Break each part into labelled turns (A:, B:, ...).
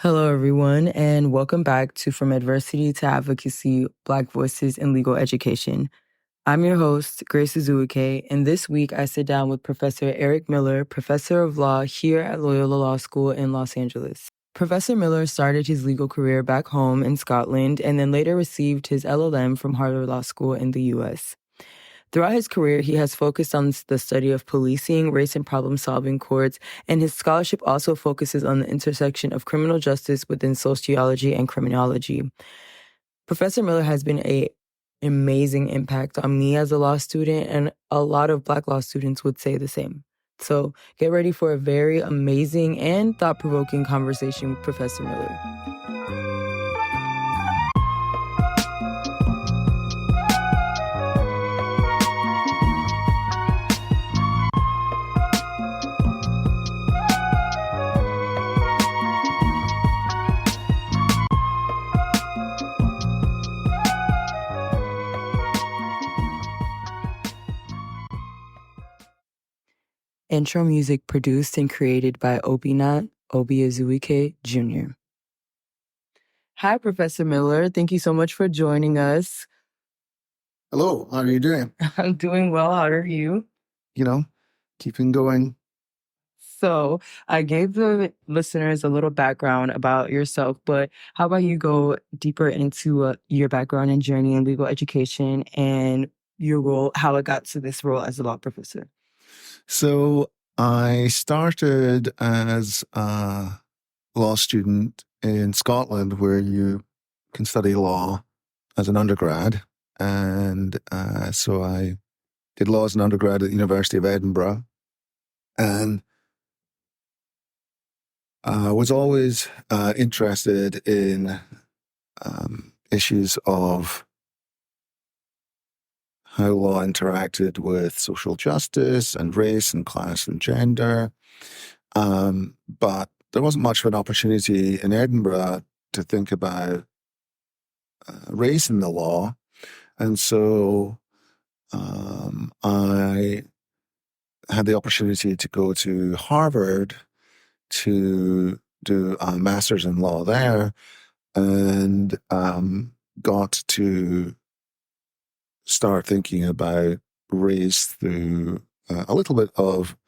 A: Hello, everyone, and welcome back to From Adversity to Advocacy, Black Voices in Legal Education. I'm your host, Grace Azuike, and this week I sit down with Professor Eric Miller, Professor of Law here at Loyola Law School in Los Angeles. Professor Miller started his legal career back home in Scotland and then later received his LLM from Harvard Law School in the U.S. Throughout his career, he has focused on the study of policing, race and problem-solving courts, and his scholarship also focuses on the intersection of criminal justice within sociology and criminology. Professor Miller has been an amazing impact on me as a law student, and a lot of Black law students would say the same. So get ready for a very amazing and thought-provoking conversation with Professor Miller. Intro music produced and created by Obi-Azuike Jr. Hi, Professor Miller. Thank you so much for joining us.
B: Hello, how are you doing?
A: I'm doing well. How are you?
B: Keeping going.
A: So I gave the listeners a little background about yourself, but how about you go deeper into your background and journey in legal education and your role, how it got to this role as a law professor?
B: So I started as a law student in Scotland, where you can study law as an undergrad. And so I did law as an undergrad at the University of Edinburgh. And I was always interested in issues of how law interacted with social justice and race and class and gender. But there wasn't much of an opportunity in Edinburgh to think about race in the law. And so I had the opportunity to go to Harvard to do a master's in law there, and got to start thinking about race through a little bit of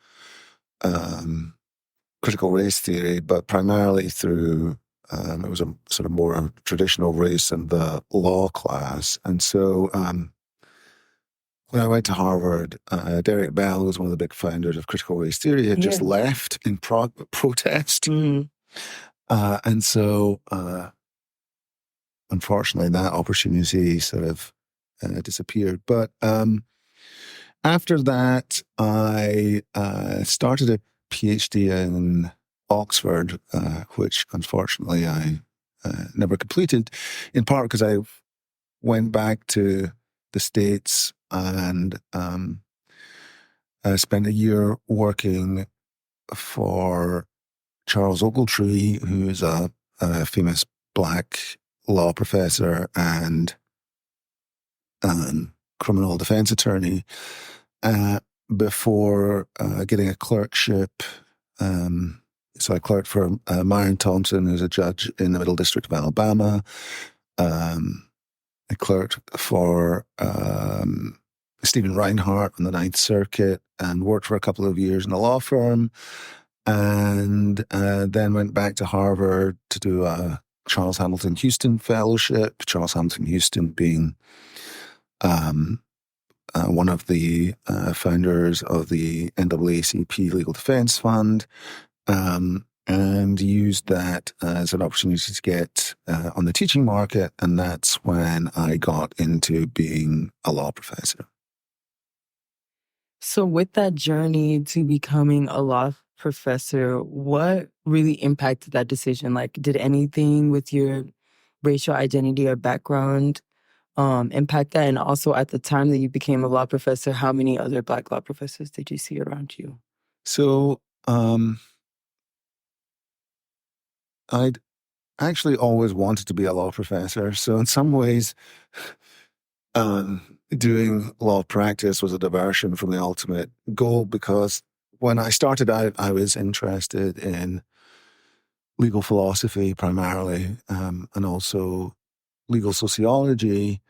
B: critical race theory, but primarily through it was a sort of more traditional race in the law class. And so when I went to Harvard, Derek Bell, who was one of the big founders of critical race theory, had just left in protest.
A: Mm-hmm.
B: And so unfortunately, that opportunity sort of disappeared. But after that, I started a PhD in Oxford, which unfortunately I never completed, in part because I went back to the States and spent a year working for Charles Ogletree, who is a famous Black law professor and criminal defense attorney, before getting a clerkship. So I clerked for Myron Thompson, who's a judge in the Middle District of Alabama. I clerked for Stephen Reinhart on the Ninth Circuit and worked for a couple of years in a law firm, and then went back to Harvard to do a Charles Hamilton Houston Fellowship, Charles Hamilton Houston being one of the founders of the NAACP Legal Defense Fund, and used that as an opportunity to get on the teaching market, and that's when I got into being a law professor.
A: So with that journey to becoming a law professor, what really impacted that decision? Like, did anything with your racial identity or background impact that? And also at the time that you became a law professor, how many other Black law professors did you see around you?
B: So I'd actually always wanted to be a law professor. So in some ways, doing law practice was a diversion from the ultimate goal, because when I started out, I was interested in legal philosophy primarily, and also legal sociology.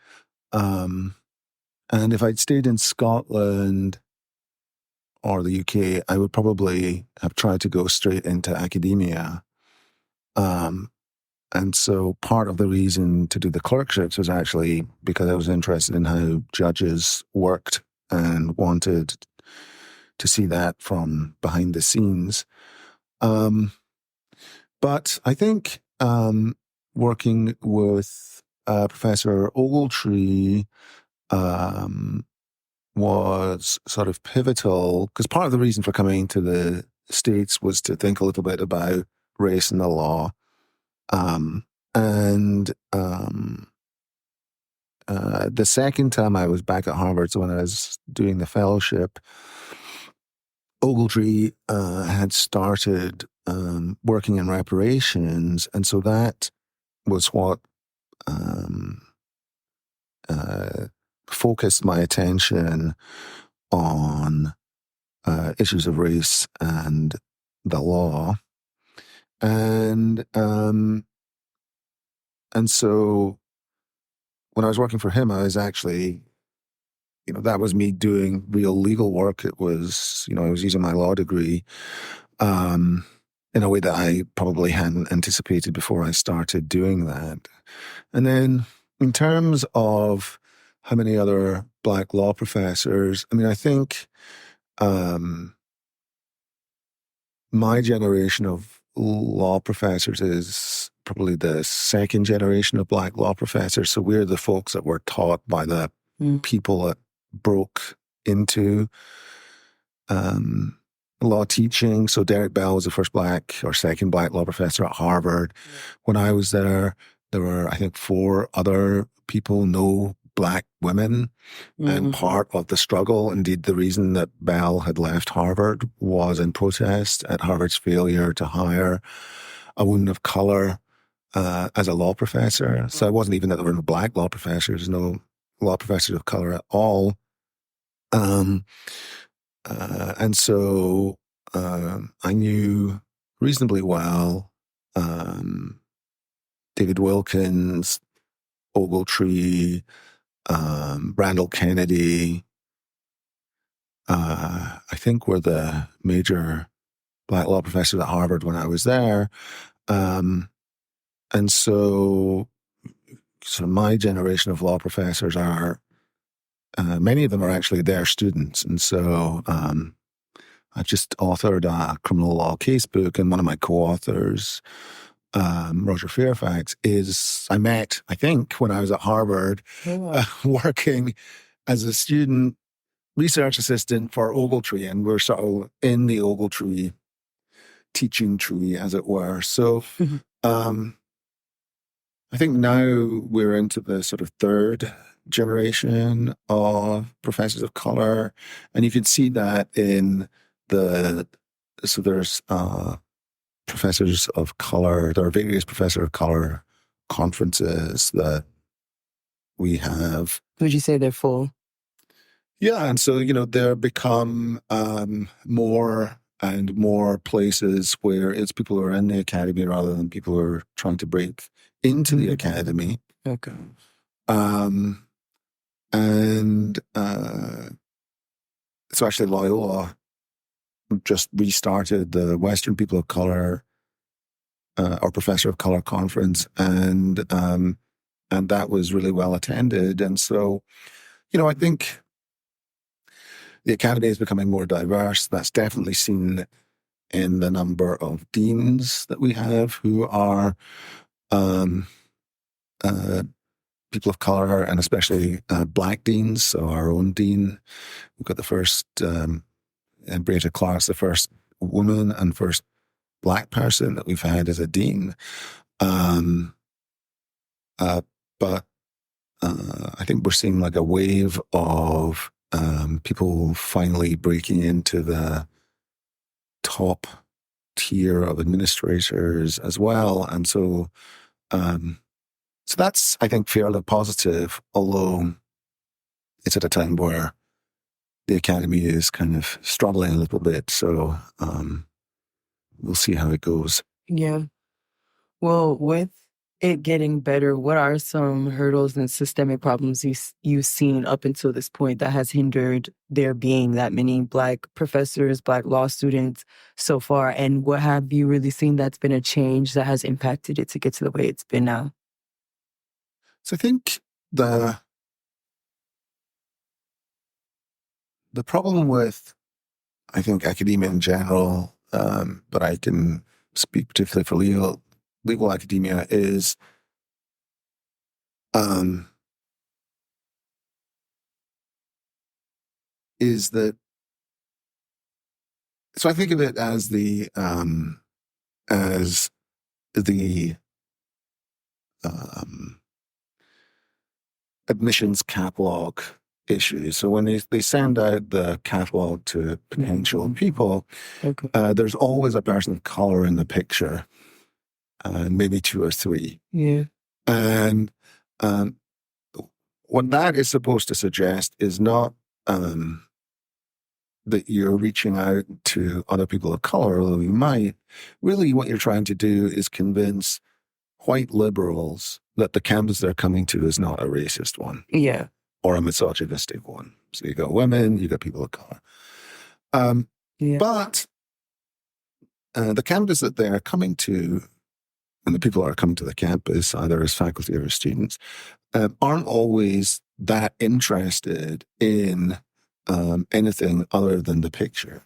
B: And if I'd stayed in Scotland or the UK, I would probably have tried to go straight into academia. And so part of the reason to do the clerkships was actually because I was interested in how judges worked and wanted to see that from behind the scenes. But I think working with Professor Ogletree was sort of pivotal, because part of the reason for coming to the States was to think a little bit about race in the law. The second time I was back at Harvard, so when I was doing the fellowship, Ogletree had started working in reparations, and so that was what focused my attention on issues of race and the law, and so when I was working for him, I was actually, that was me doing real legal work. It was, I was using my law degree in a way that I probably hadn't anticipated before I started doing that. And then in terms of how many other Black law professors, I think my generation of law professors is probably the second generation of Black law professors. So we're the folks that were taught by the people that broke into law teaching. So Derek Bell was the first Black or second Black law professor at Harvard. When I was there were, I think, 4 other people, no Black women. And part of the struggle, indeed the reason that Bell had left Harvard, was in protest at Harvard's failure to hire a woman of color as a law professor. So it wasn't even that there were no Black law professors, no law professors of color at all. And so I knew reasonably well David Wilkins, Ogletree, Randall Kennedy, I think were the major Black law professors at Harvard when I was there. And so my generation of law professors are, many of them are actually their students. And so I've just authored a criminal law casebook, and one of my co-authors, Roger Fairfax, I met, I think, when I was at Harvard, working as a student research assistant for Ogletree, and we're sort of in the Ogletree teaching tree, as it were. So I think now we're into the sort of third generation of professors of color, and you can see that in there's professors of color. There are various professor of color conferences that we have.
A: Would you say they're full?
B: Yeah, and so, there become more and more places where it's people who are in the academy rather than people who are trying to break into the academy.
A: Okay.
B: So actually Loyola just restarted the Western People of Color or Professor of Color Conference, and that was really well attended. And so, I think the academy is becoming more diverse. That's definitely seen in the number of deans that we have who are people of color, and especially Black deans. So our own dean, we've got the first, Breda Clark's the first woman and first Black person that we've had as a dean. But I think we're seeing like a wave of people finally breaking into the top tier of administrators as well. And so that's, I think, fairly positive, although it's at a time where the academy is kind of struggling a little bit. So we'll see how it goes.
A: Yeah. Well, with it getting better, what are some hurdles and systemic problems you've seen up until this point that has hindered there being that many Black professors, Black law students so far? And what have you really seen that's been a change that has impacted it to get to the way it's been now?
B: So I think the problem with, I think, academia in general, but I can speak particularly for legal academia, is that, so I think of it as the admissions catalog issue. So when they send out the catalog to potential people, there's always a person of color in the picture, maybe two or three.
A: Yeah.
B: And what that is supposed to suggest is not that you're reaching out to other people of color, although you might. Really, what you're trying to do is convince white liberals that the campus they're coming to is not a racist one.
A: Yeah.
B: Or a misogynistic one. So you got women, you got people of color. But the campus that they are coming to, and the people that are coming to the campus, either as faculty or as students, aren't always that interested in anything other than the picture.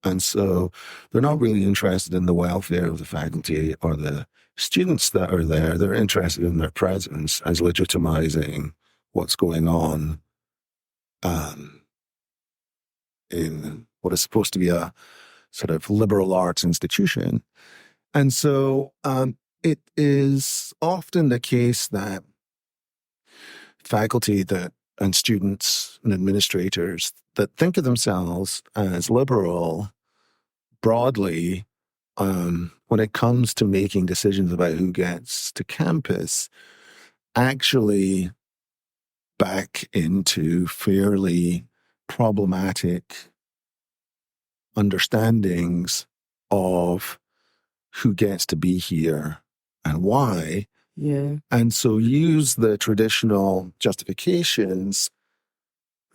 B: And so they're not really interested in the welfare of the faculty or the students that are there. They're interested in their presence as legitimizing what's going on in what is supposed to be a sort of liberal arts institution. And so it is often the case that faculty and students and administrators that think of themselves as liberal broadly, when it comes to making decisions about who gets to campus, actually back into fairly problematic understandings of who gets to be here and why.
A: Yeah.
B: And so use the traditional justifications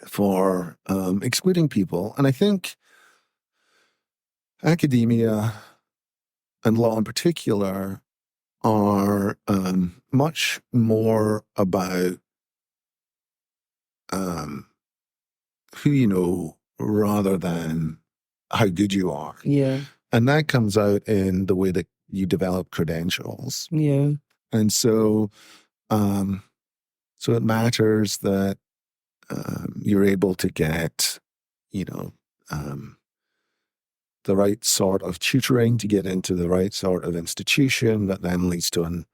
B: for excluding people. And I think academia and law in particular are much more about who you know rather than how good you are.
A: Yeah.
B: And that comes out in the way that you develop credentials.
A: Yeah.
B: And so it matters that you're able to get, the right sort of tutoring to get into the right sort of institution that then leads to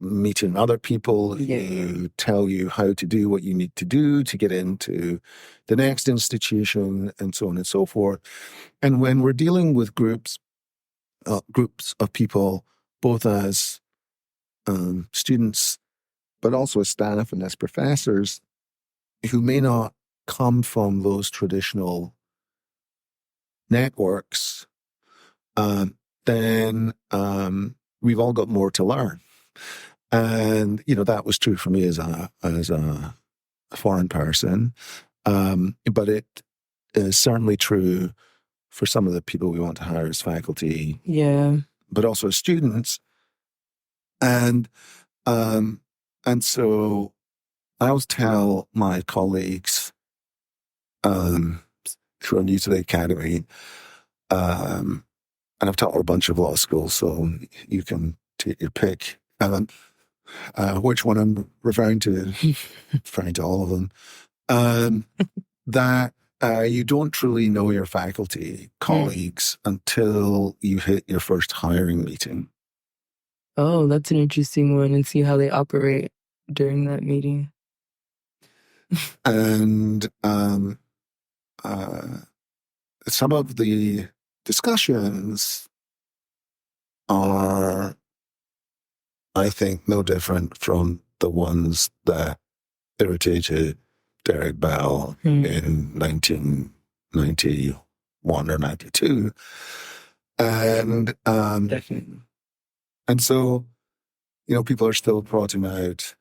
B: meeting other people who tell you how to do what you need to do to get into the next institution, and so on and so forth. And when we're dealing with groups of people, both as students, but also as staff and as professors, who may not come from those traditional networks, then we've all got more to learn. And, that was true for me as a foreign person. But it is certainly true for some of the people we want to hire as faculty.
A: Yeah.
B: But also as students. And so I always tell my colleagues who are new to the academy, and I've taught a bunch of law schools, so you can take your pick. Which one I'm referring to, referring to all of them, that you don't truly know your faculty colleagues until you hit your first hiring meeting.
A: Oh, that's an interesting one, and see how they operate during that meeting.
B: And some of the discussions are, I think, no different from the ones that irritated Derek Bell in 1991 or 92. And
A: Definitely.
B: And so people are still trotting out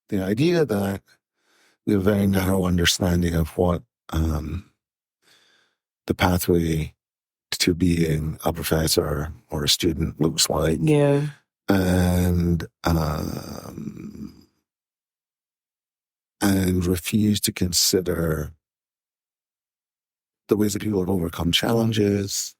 B: the idea that we have a very narrow understanding of what the pathway to being a professor or a student looks like.
A: Yeah.
B: And refuse to consider the ways that people have overcome challenges,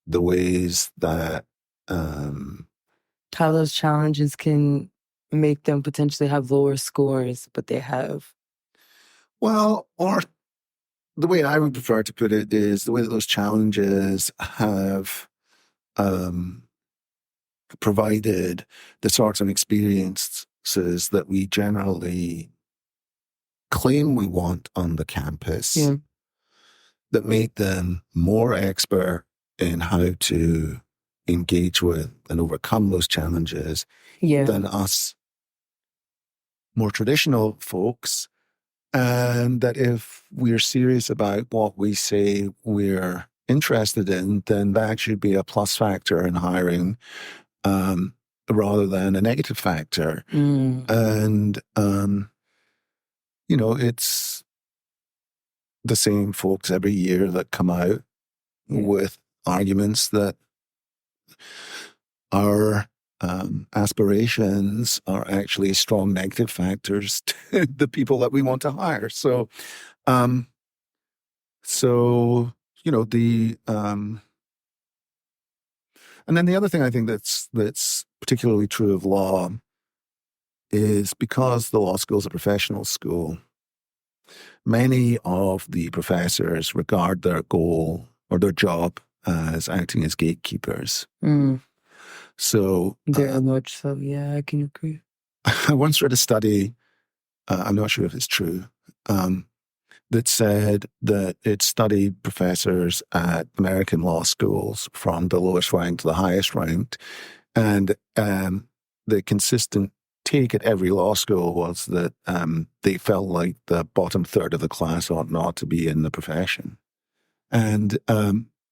B: the ways that
A: how those challenges can make them potentially have lower scores, but they have.
B: Well, or the way I would prefer to put it is the way that those challenges have provided the sorts of experiences that we generally claim we want on the campus,
A: Yeah.
B: that make them more expert in how to engage with and overcome those challenges than us more traditional folks. And that if we're serious about what we say we're interested in, then that should be a plus factor in hiring rather than a negative factor. And, it's the same folks every year that come out with arguments that our aspirations are actually strong negative factors to the people that we want to hire. So, and then the other thing I think that's particularly true of law is because the law school is a professional school, many of the professors regard their goal or their job as acting as gatekeepers. So
A: very much so. Yeah, I can agree.
B: I once read a study, I'm not sure if it's true, that said that it studied professors at American law schools from the lowest ranked to the highest ranked. And the consistent take at every law school was that they felt like the bottom third of the class ought not to be in the profession. And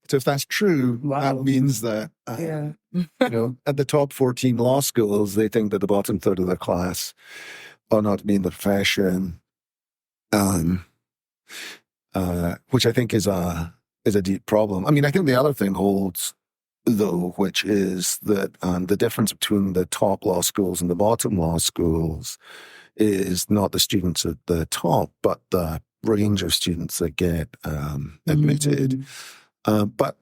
B: so if that's true, that means that, at the top 14 law schools, they think that the bottom third of the class ought not to be in the profession. Which I think is a deep problem. I mean, I think the other thing holds, though, which is that the difference between the top law schools and the bottom law schools is not the students at the top, but the range of students that get admitted. But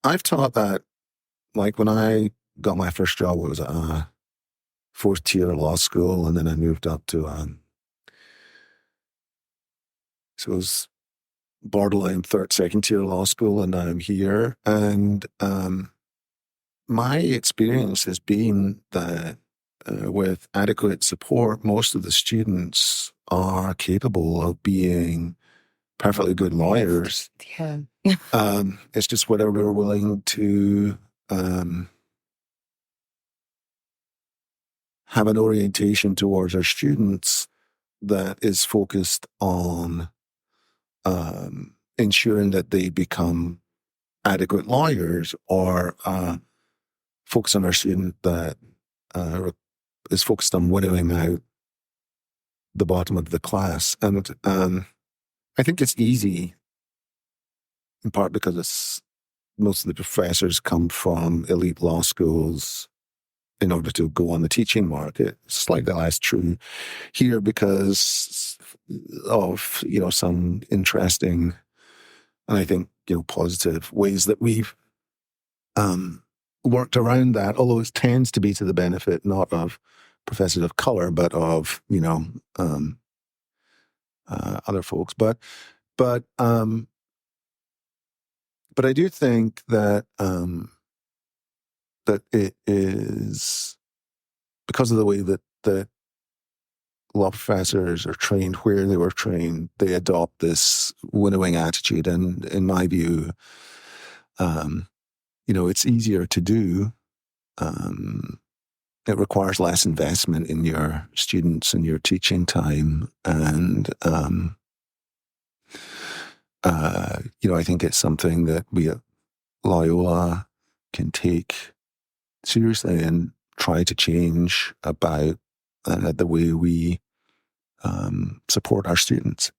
B: I've taught that, like when I got my first job, it was at a fourth tier law school, and then I moved up to so it was borderline second tier law school, and now I'm here. And my experience has been that with adequate support, most of the students are capable of being perfectly good lawyers.
A: Yeah.
B: It's just whether we're willing to have an orientation towards our students that is focused on ensuring that they become adequate lawyers, or focus on our student that is focused on winnowing out the bottom of the class. And I think it's easy, in part because most of the professors come from elite law schools in order to go on the teaching market. Slightly less true here because of, some interesting and I think, positive ways that we've worked around that, although it tends to be to the benefit not of professors of color, but of, other folks. But I do think that that it is because of the way that law professors are trained, where they were trained, they adopt this winnowing attitude. And in my view, it's easier to do. It requires less investment in your students and your teaching time. And, I think it's something that we at Loyola can take seriously and try to change about the way we support our students.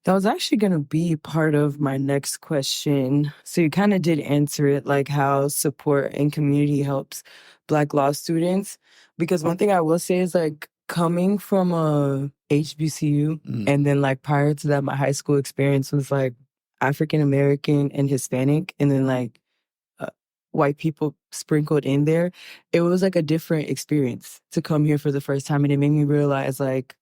A: That was actually going to be part of my next question. So you kind of did answer it, like how support and community helps Black law students. Because one thing I will say is like coming from a HBCU, and then like prior to that, my high school experience was like African American and Hispanic, and then like white people sprinkled in there. It was like a different experience to come here for the first time, and it made me realize like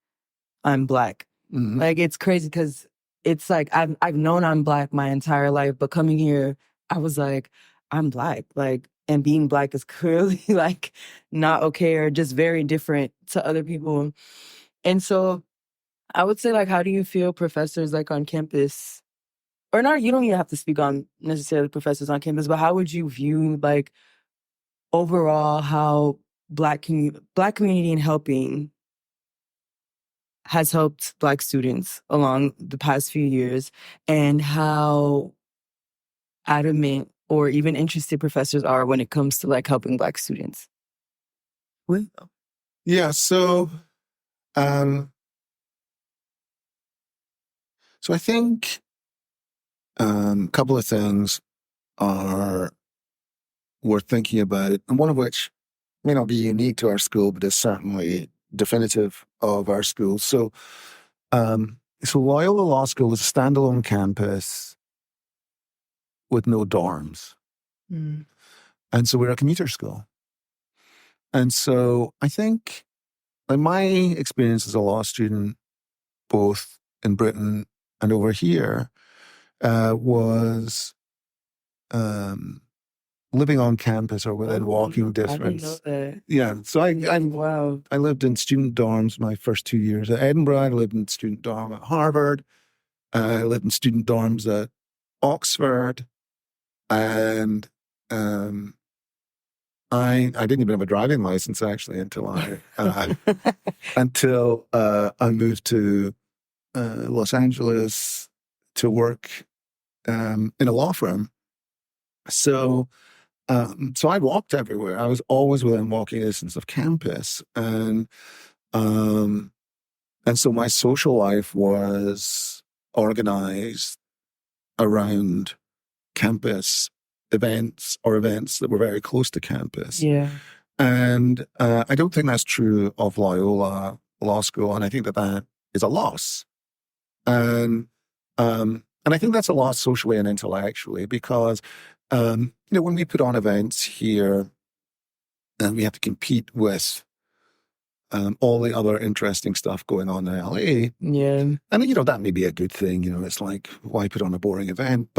A: I'm Black. Like it's crazy because it's like I've known I'm Black my entire life, but coming here, I was like, I'm Black. Like, and being Black is clearly like not okay or just very different to other people. And so I would say, like, how do you feel professors like on campus, or not? You don't even have to speak on necessarily professors on campus, but how would you view like overall how Black community in helping has helped Black students along the past few years, and how adamant or even interested professors are when it comes to like helping Black students?
B: Yeah, so I think a couple of things are worth thinking about, and one of which may not be unique to our school, but is certainly definitive of our school. So, Loyola Law School is a standalone campus with no dorms. And so we're a commuter school. And so I think, in my experience as a law student, both in Britain and over here, was living on campus or within walking distance.
A: I didn't know that.
B: Yeah, so
A: Wow.
B: I lived in student dorms my first 2 years at Edinburgh. I lived in student dorm at Harvard. I lived in student dorms at Oxford, and I didn't even have a driving license actually until I moved to Los Angeles to work in a law firm. So I walked everywhere. I was always within walking distance of campus, and so my social life was organized around campus events or events that were very close to campus.
A: Yeah.
B: And I don't think that's true of Loyola Law School, and I think that is a loss. And I think that's a loss socially and intellectually because, when we put on events here, and we have to compete with all the other interesting stuff going on in LA.
A: Yeah.
B: And, that may be a good thing. It's like, why put on a boring event?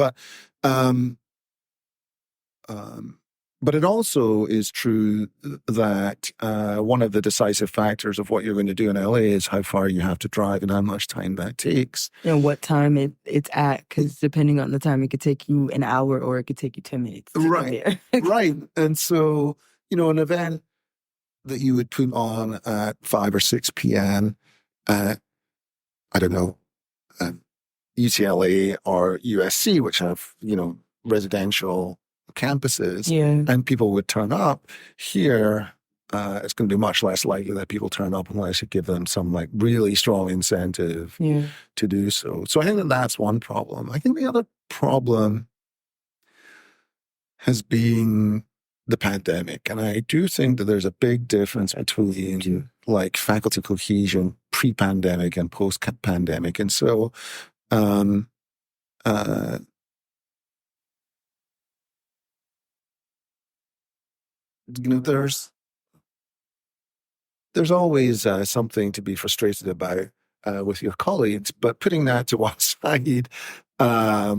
B: But it also is true that one of the decisive factors of what you're going to do in LA is how far you have to drive and how much time that takes.
A: And what time it's at, because depending on the time, it could take you an hour or it could take you 10 minutes.
B: Right, right. And so, an event that you would put on at 5 or 6 p.m. at, I don't know, UCLA or USC, which have, residential campuses, and people would turn up. Here, it's going to be much less likely that people turn up unless you give them some like really strong incentive to do so. So I think that's one problem. I think the other problem has been the pandemic. And I do think that there's a big difference between like faculty cohesion pre-pandemic and post-pandemic. And so, there's always something to be frustrated about with your colleagues, but putting that to one side, I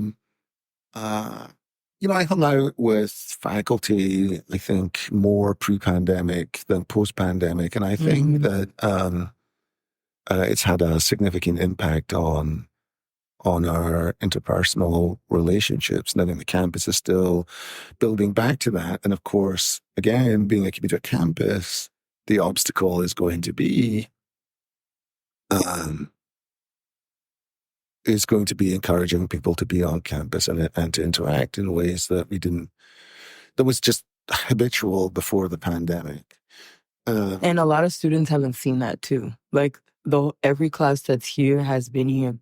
B: hung out with faculty, I think, more pre-pandemic than post-pandemic. And I think that it's had a significant impact on our interpersonal relationships. And I think the campus is still building back to that. And of course, again, being a commuter campus, the obstacle is going to be encouraging people to be on campus and to interact in ways that that was just habitual before the pandemic.
A: And a lot of students haven't seen that too. Like every class that's here has been here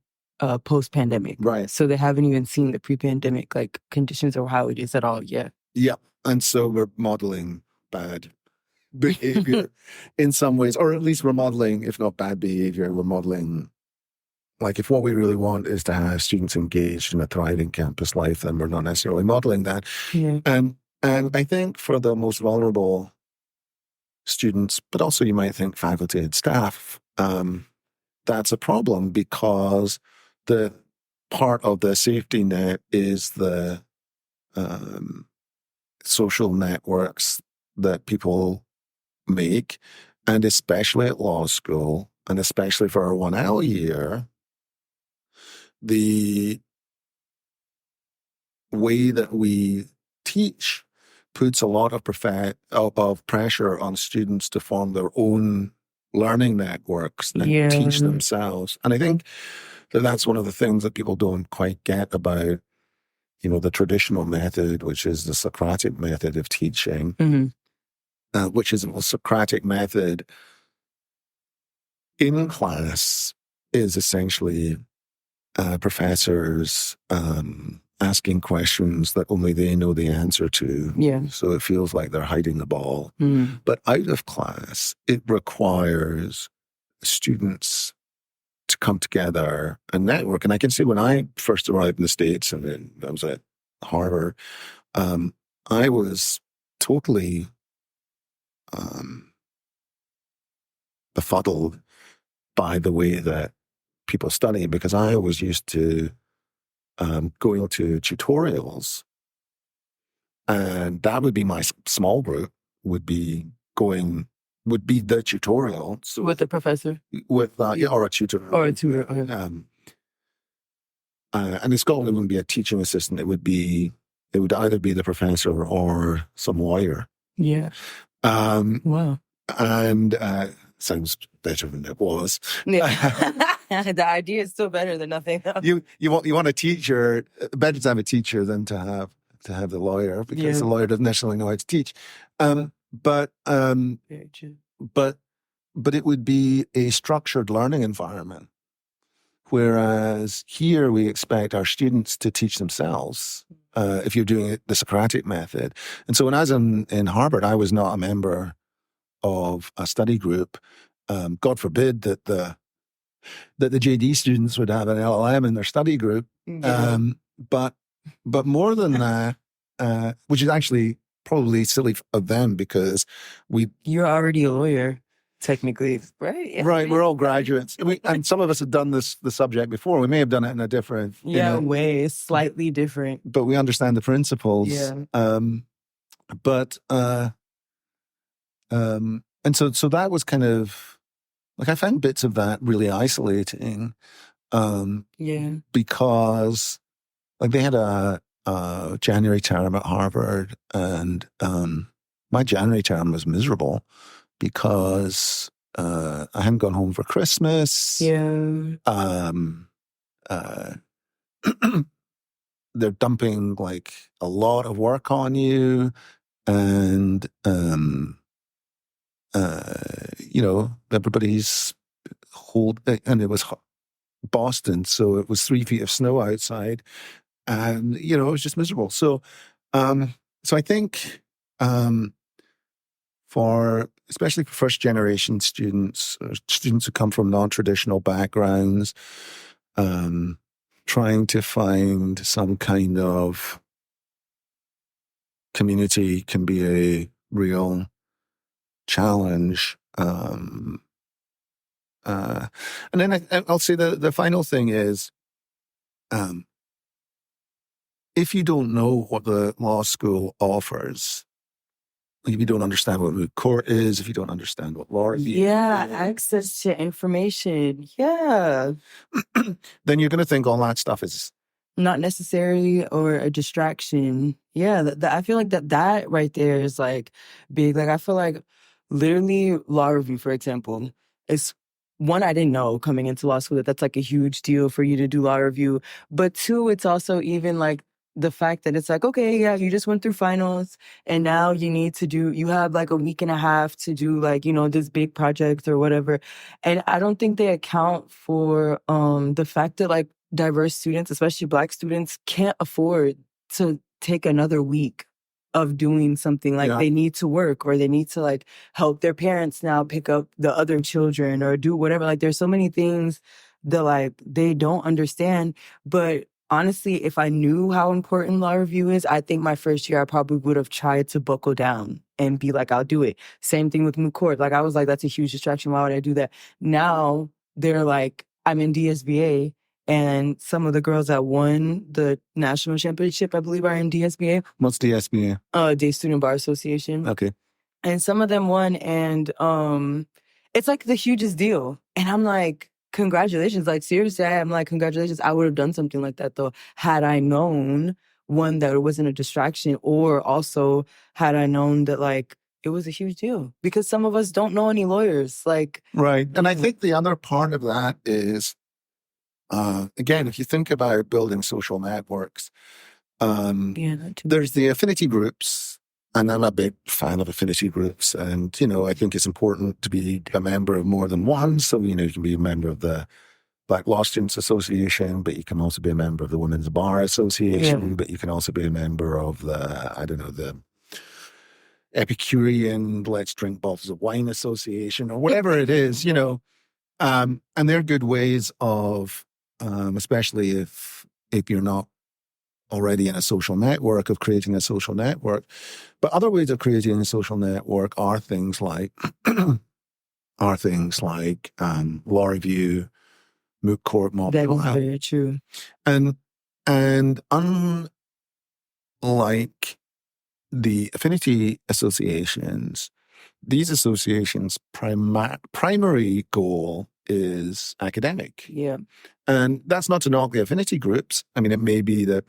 A: post-pandemic.
B: Right.
A: So they haven't even seen the pre-pandemic like conditions or how it is at all yet.
B: Yeah. And so we're modeling bad behavior in some ways, or at least we're modeling, if not bad behavior, we're modeling, like, if what we really want is to have students engaged in a thriving campus life, then we're not necessarily modeling that.
A: Yeah.
B: And I think for the most vulnerable students, but also you might think faculty and staff, that's a problem, because the part of the safety net is the social networks that people make, and especially at law school, and especially for our 1L year, the way that we teach puts a lot of pressure on students to form their own learning networks and teach themselves. And I think that that's one of the things that people don't quite get about, the traditional method, which is the Socratic method of teaching, which is the Socratic method in class is essentially professors asking questions that only they know the answer to.
A: Yeah.
B: So it feels like they're hiding the ball. But out of class, it requires students to come together and network. And I can see when I first arrived in the States, and then I was at Harvard, I was totally befuddled by the way that people study, because I was used to going to tutorials, and that would be my small group, would be the tutorial. So
A: with the professor?
B: With, or a tutor.
A: Or a tutor. Okay.
B: And in Scotland, it wouldn't be a teaching assistant. It would either be the professor or some lawyer.
A: Yeah. Wow.
B: And sounds better than it was.
A: Yeah. The idea is still better than nothing else.
B: You want a teacher, better to have a teacher than to have the lawyer, because the lawyer doesn't necessarily know how to teach. But it would be a structured learning environment. Whereas here we expect our students to teach themselves, if you're doing it the Socratic method. And so when I was in Harvard, I was not a member of a study group. God forbid that the JD students would have an LLM in their study group.
A: Yeah.
B: But more than that, which is actually probably silly of them, because
A: you're already a lawyer, technically, right? Yeah.
B: Right, we're all graduates, and some of us have done the subject before. We may have done it in a different
A: way. It's slightly different,
B: but we understand the principles.
A: Yeah.
B: And so that was kind of like, I found bits of that really isolating. Because like they had a January term at Harvard, and my January term was miserable because I hadn't gone home for Christmas.
A: Yeah.
B: They're dumping like a lot of work on you, and everybody's and it was Boston, so it was 3 feet of snow outside, and it was just miserable. So I think especially for first generation students, students who come from non-traditional backgrounds, trying to find some kind of community can be a real challenge. And then I'll say the final thing is, if you don't know what the law school offers, if you don't understand what moot court is, if you don't understand what law review is,
A: access to information, then
B: you're going to think all that stuff is
A: not necessary or a distraction. Yeah, I feel like that right there is like big. Like I feel like literally law review, for example, is one, I didn't know coming into law school that's like a huge deal for you to do law review. But two, it's also even like the fact that it's like, okay, yeah, you just went through finals and now you have like a week and a half to do like, this big project or whatever. And I don't think they account for the fact that like diverse students, especially Black students, can't afford to take another week of doing something. Like they need to work, or they need to like help their parents now pick up the other children or do whatever. Like there's so many things that like they don't understand. But honestly, if I knew how important law review is, I think my first year I probably would have tried to buckle down and be like, I'll do it. Same thing with moot court. Like I was like, that's a huge distraction. Why would I do that? Now they're like, I'm in DSBA, and some of the girls that won the national championship, I believe, are in DSBA.
B: What's DSBA?
A: Day Student Bar Association.
B: Okay.
A: And some of them won, and it's like the hugest deal. And I'm like, congratulations. Like seriously, I'm like, congratulations. I would have done something like that though, had I known, one, that it wasn't a distraction, or also had I known that like it was a huge deal. Because some of us don't know any lawyers. Like
B: right. And I think the other part of that is, again, if you think about building social networks, there's the affinity groups, and I'm a big fan of affinity groups. And, I think it's important to be a member of more than one. So, you can be a member of the Black Law Students Association, but you can also be a member of the Women's Bar Association, but you can also be a member of the Epicurean Let's Drink Bottles of Wine Association, or whatever it is, and they're good ways of, especially if you're not already in a social network, of creating a social network. But other ways of creating a social network are things like law review, moot court, mock trial.
A: That is very true.
B: And unlike the affinity associations, these associations' primary goal is academic.
A: Yeah.
B: And that's not to knock the affinity groups. I mean, it may be that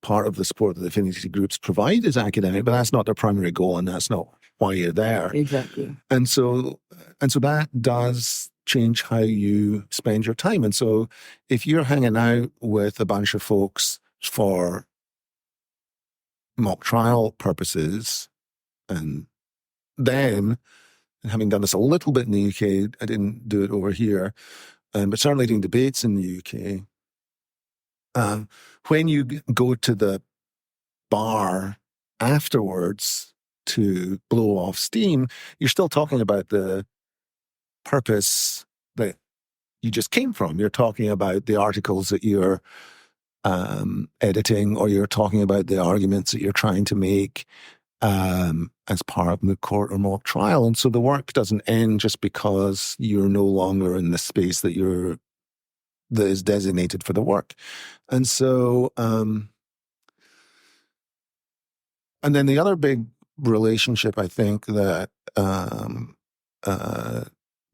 B: part of the support that the affinity groups provide is academic, but that's not their primary goal, and that's not why you're there.
A: Exactly.
B: And so that does change how you spend your time. And so if you're hanging out with a bunch of folks for mock trial purposes, and then, having done this a little bit in the UK, I didn't do it over here, but certainly doing debates in the UK, when you go to the bar afterwards to blow off steam, you're still talking about the purpose that you just came from. You're talking about the articles that you're editing, or you're talking about the arguments that you're trying to make as part of moot court or mock trial. And so the work doesn't end just because you're no longer in the space that is designated for the work. And so, and then the other big relationship, I think, that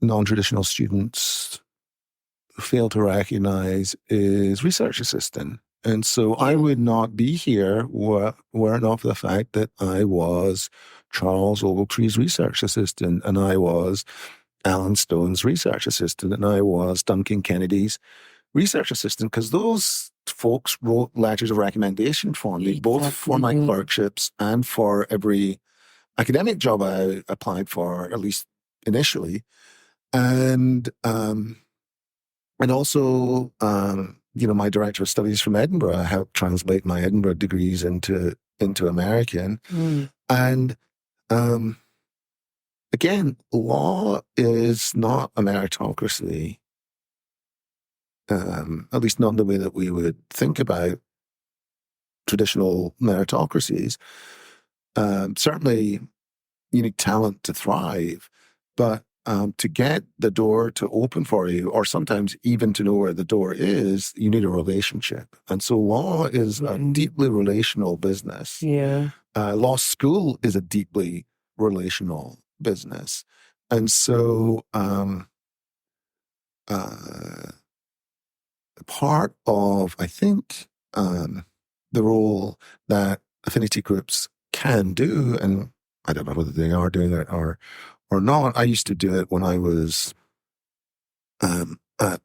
B: non-traditional students fail to recognize is research assistant. And so I would not be here were it not for the fact that I was Charles Ogletree's research assistant, and I was Alan Stone's research assistant, and I was Duncan Kennedy's research assistant, because those folks wrote letters of recommendation for me, both for my clerkships and for every academic job I applied for, at least initially. And also, my director of studies from Edinburgh helped translate my Edinburgh degrees into American. And again, law is not a meritocracy, at least not in the way that we would think about traditional meritocracies. Certainly, you need talent to thrive, but to get the door to open for you, or sometimes even to know where the door is, you need a relationship. And so law is a deeply relational business.
A: Yeah.
B: Law school is a deeply relational business. And so part of, I think, the role that affinity groups can do, and I don't know whether they are doing it or not. I used to do it when I was at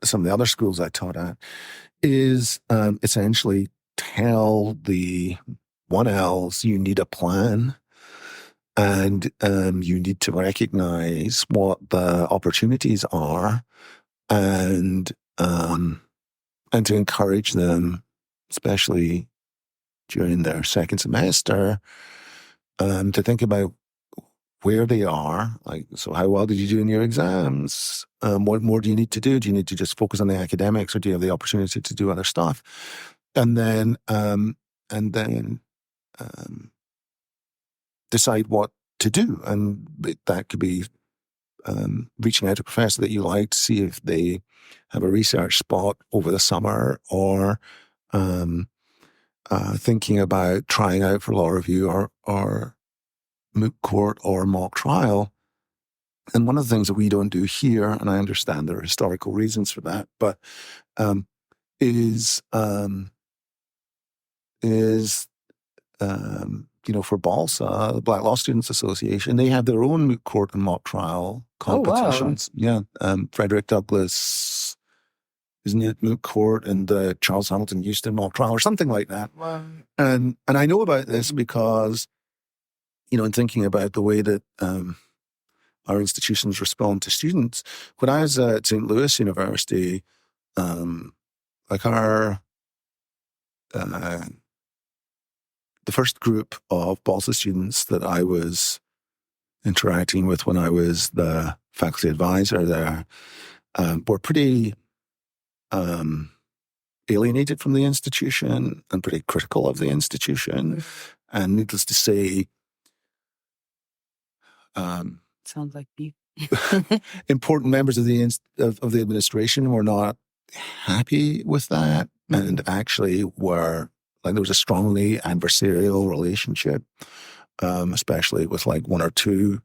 B: some of the other schools I taught at, is essentially tell the 1Ls you need a plan, and you need to recognize what the opportunities are, and to encourage them, especially during their second semester, to think about where they are. Like, so how well did you do in your exams? What more do you need to do? Do you need to just focus on the academics, or do you have the opportunity to do other stuff? And then decide what to do. And that could be reaching out to a professor that you like to see if they have a research spot over the summer, or thinking about trying out for law review or moot court or mock trial. And one of the things that we don't do here, and I understand there are historical reasons for that, but is for BALSA, the Black Law Students Association, they have their own moot court and mock trial competitions.
A: Oh, wow.
B: Yeah, Frederick Douglass, isn't it, moot court, and the Charles Hamilton Houston mock trial, or something like that.
A: Wow.
B: And I know about this because, in thinking about the way that our institutions respond to students, when I was at St. Louis University, like our the first group of BALSA students that I was interacting with when I was the faculty advisor there were pretty alienated from the institution and pretty critical of the institution. And needless to say,
A: sounds like beef.
B: important members of the administration were not happy with that, and actually were like, there was a strongly adversarial relationship, especially with like one or two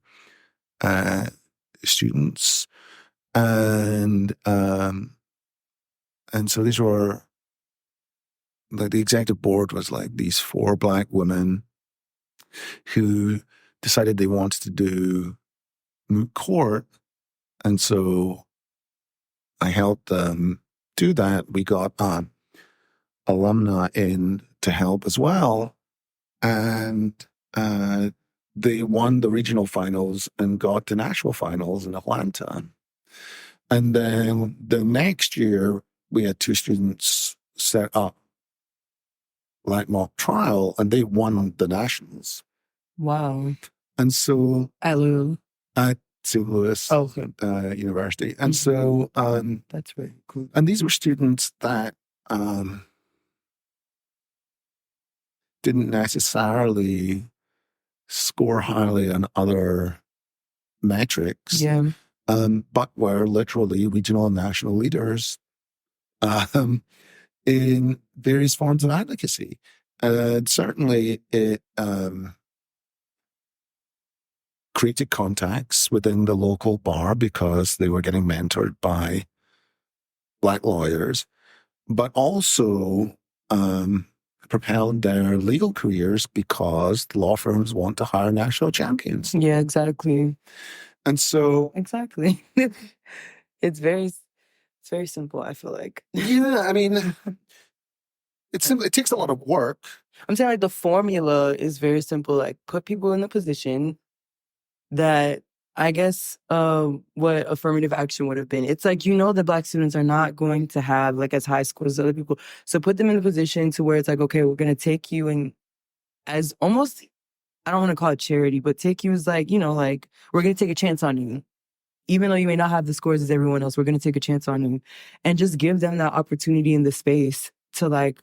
B: students, and so these were like, the executive board was like these 4 Black women who decided they wanted to do moot court, and so I helped them do that. We got alumni in to help as well, and they won the regional finals and got to national finals in Atlanta. And then the next year, we had 2 students set up like mock trial, and they won the nationals.
A: Wow.
B: And so
A: At
B: St. Louis University. And so
A: that's very cool.
B: And these were students that didn't necessarily score highly on other metrics, but were literally regional and national leaders in various forms of advocacy. And certainly it created contacts within the local bar because they were getting mentored by Black lawyers, but also propelled their legal careers because law firms want to hire national champions.
A: Yeah, exactly.
B: And so...
A: Exactly. It's very simple, I feel like.
B: Yeah, I mean, it's simple. It takes a lot of work.
A: I'm saying, like, the formula is very simple. Like, put people in a position that, I guess, what affirmative action would have been. It's like, that Black students are not going to have like as high scores as other people. So put them in a position to where it's like, okay, we're going to take you in as almost, I don't want to call it charity, but take you as like, like, we're going to take a chance on you. Even though you may not have the scores as everyone else, we're going to take a chance on you, and just give them that opportunity in the space to like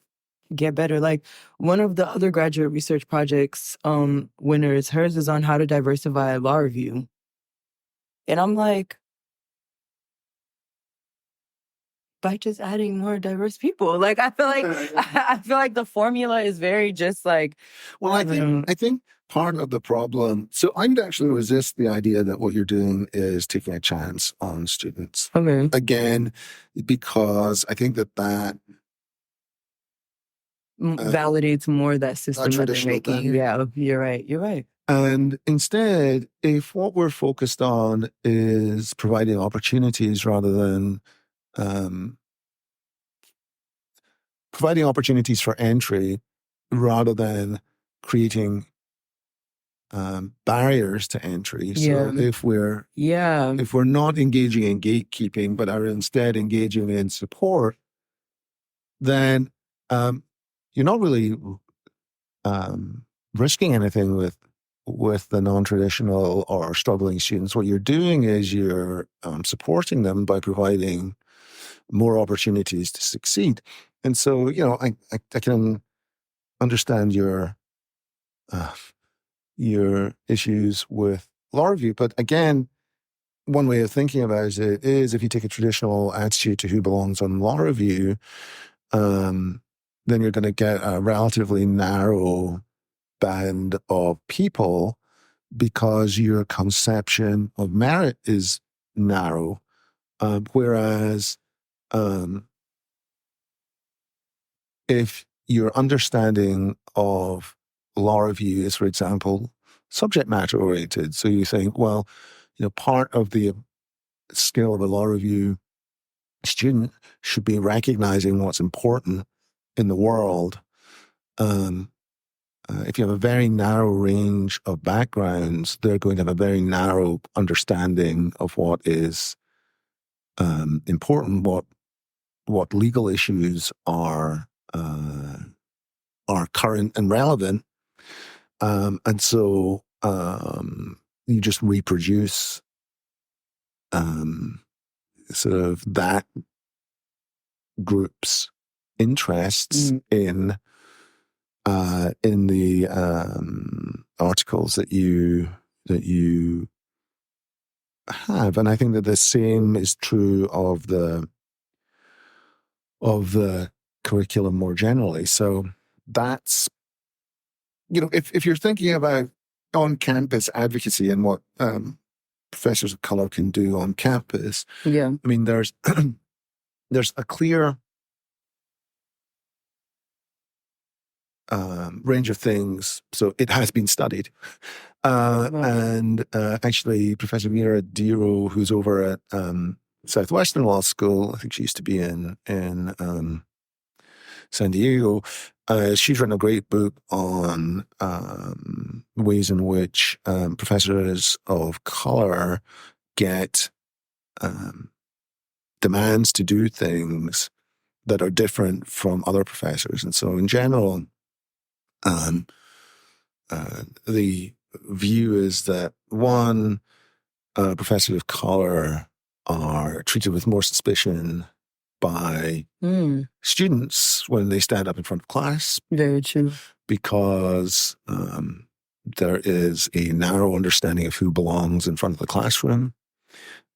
A: get better. Like, one of the other graduate research projects winners, hers is on how to diversify law review. And I'm like, by just adding more diverse people. Like, I feel like the formula is very just like,
B: well, I think part of the problem, so I would actually resist the idea that what you're doing is taking a chance on students.
A: Okay.
B: Again, because I think that
A: validates more that system that they're making. Yeah, you're right.
B: And instead, if what we're focused on is providing opportunities rather than providing opportunities for entry rather than creating barriers to entry. So if we're not engaging in gatekeeping, but are instead engaging in support, then you're not really risking anything with the non-traditional or struggling students. What you're doing is you're supporting them by providing more opportunities to succeed. And so, I can understand your issues with law review, but again, one way of thinking about it is if you take a traditional attitude to who belongs on law review, then you're going to get a relatively narrow band of people because your conception of merit is narrow. Whereas if your understanding of law review is, for example, subject matter oriented, so you think, well, part of the skill of a law review student should be recognizing what's important in the world. If you have a very narrow range of backgrounds, they're going to have a very narrow understanding of what is important, what legal issues are current and relevant, and so you just reproduce sort of that group's interests in the articles that you have. And I think that the same is true of the curriculum more generally. So that's, if you're thinking about on-campus advocacy and what professors of color can do on campus, I mean, there's a clear range of things. So it has been studied. And actually, Professor Mira Diro, who's over at Southwestern Law School, I think she used to be in San Diego, she's written a great book on ways in which professors of color get demands to do things that are different from other professors. And so in general, the view is that one, professors of color are treated with more suspicion by students when they stand up in front of class.
A: Very true.
B: Because there is a narrow understanding of who belongs in front of the classroom.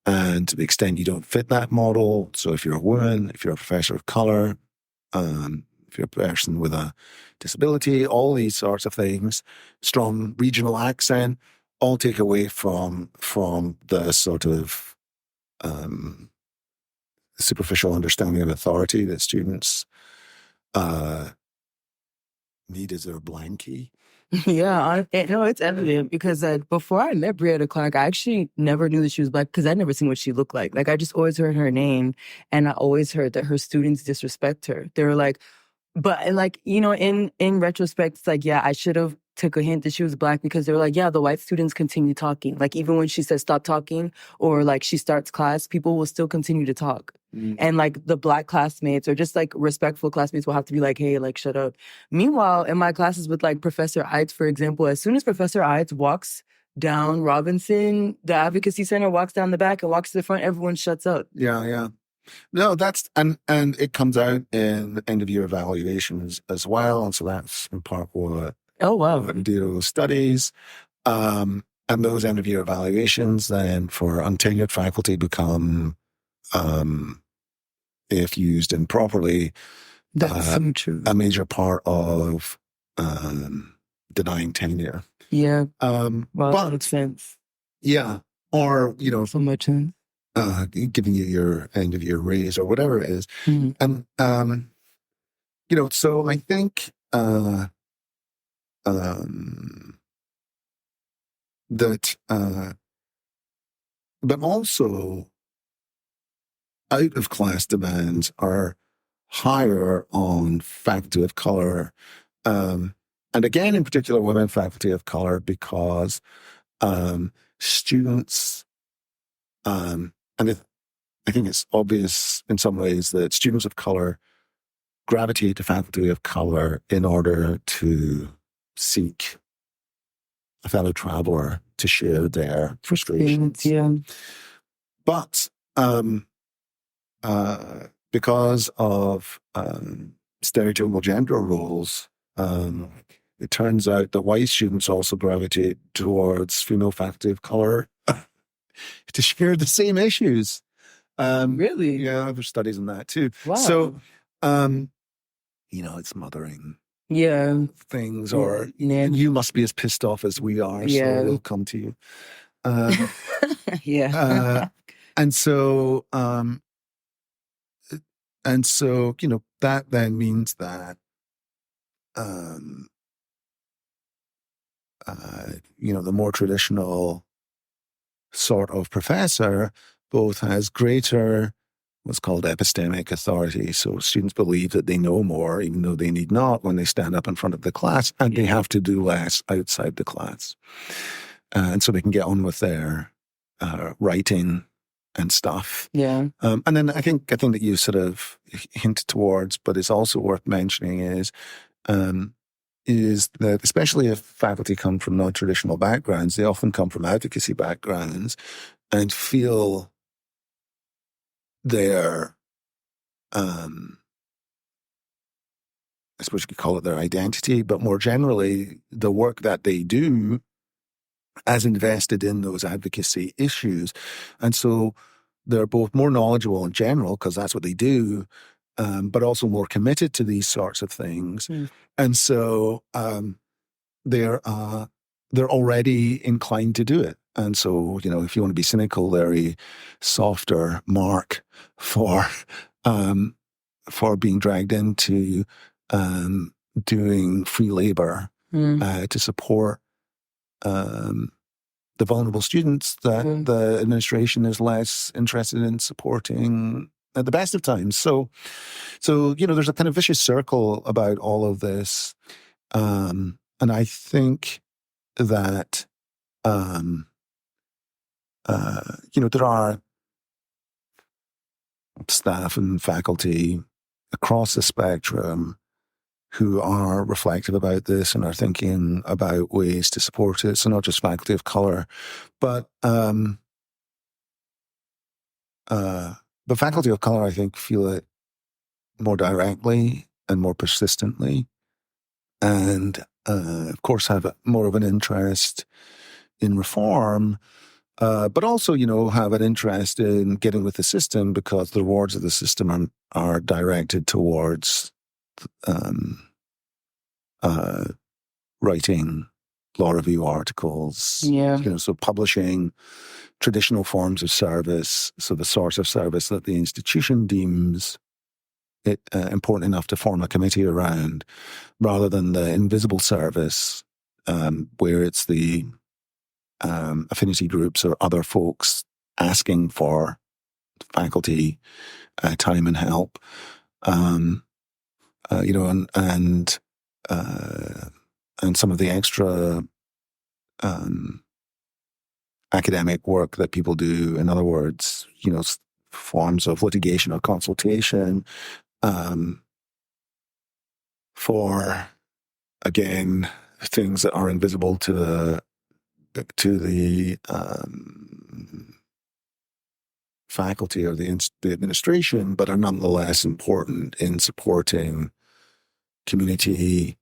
B: And to the extent you don't fit that model, so if you're a woman, if you're a professor of color, if you're a person with a disability, all these sorts of things, strong regional accent, all take away from the sort of superficial understanding of authority that students need as their blankie.
A: Yeah, no, it's evident because before I met Brianna Clark, I actually never knew that she was Black because I'd never seen what she looked like. Like, I just always heard her name, and I always heard that her students disrespect her. They were like, but like, in retrospect, it's like, yeah, I should have took a hint that she was Black because they were like, yeah, the white students continue talking. Like, even when she says stop talking or like she starts class, people will still continue to talk. And like the Black classmates or just like respectful classmates will have to be like, hey, like, shut up. Meanwhile, in my classes with like Professor Eitz, for example, as soon as Professor Eitz walks down Robinson, the Advocacy Center, walks down the back and walks to the front, everyone shuts up.
B: Yeah. No, that's, and it comes out in end of year evaluations as well. And so that's in part what Diro studies. And those end of year evaluations then for untenured faculty become, if used improperly,
A: that's so true,
B: a major part of denying tenure.
A: Yeah.
B: Well,
A: that makes sense.
B: Yeah. Or,
A: so much sense.
B: Giving you your end of year raise or whatever it is. And, so I think that, but also out of class demands are higher on faculty of color. And again, in particular, women faculty of color, because students, and I think it's obvious in some ways that students of color gravitate to faculty of color in order to seek a fellow traveler to share their frustrations.
A: Yeah.
B: But because of stereotypical gender roles, it turns out that white students also gravitate towards female faculty of color to share the same issues.
A: Really?
B: Yeah, there's studies on that too.
A: Wow.
B: So, it's mothering things, or you must be as pissed off as we are, so we'll come to you. And so, that then means that, the more traditional sort of professor both has greater what's called epistemic authority. So students believe that they know more, even though they need not, when they stand up in front of the class, and they have to do less outside the class. And so they can get on with their writing and stuff.
A: Yeah.
B: And then I think that you sort of hint towards, but it's also worth mentioning, is that especially if faculty come from non-traditional backgrounds, they often come from advocacy backgrounds and feel their, I suppose you could call it their identity, but more generally, the work that they do as invested in those advocacy issues. And so they're both more knowledgeable in general, because that's what they do, but also more committed to these sorts of things. And so they're already inclined to do it. And so, if you want to be cynical, they're a softer mark for being dragged into doing free labor to support the vulnerable students that the administration is less interested in supporting at the best of times. So there's a kind of vicious circle about all of this. And I think that, there are staff and faculty across the spectrum who are reflective about this and are thinking about ways to support it. So not just faculty of color, but faculty of color, I think, feel it more directly and more persistently, and of course have more of an interest in reform, but also, have an interest in getting with the system, because the rewards of the system are directed towards writing law review articles, so publishing traditional forms of service, so the sort of service that the institution deems it important enough to form a committee around, rather than the invisible service, where it's the affinity groups or other folks asking for faculty time and help, and some of the extra academic work that people do. In other words, forms of litigation or consultation, for, again, things that are invisible to the faculty or the administration, but are nonetheless important in supporting community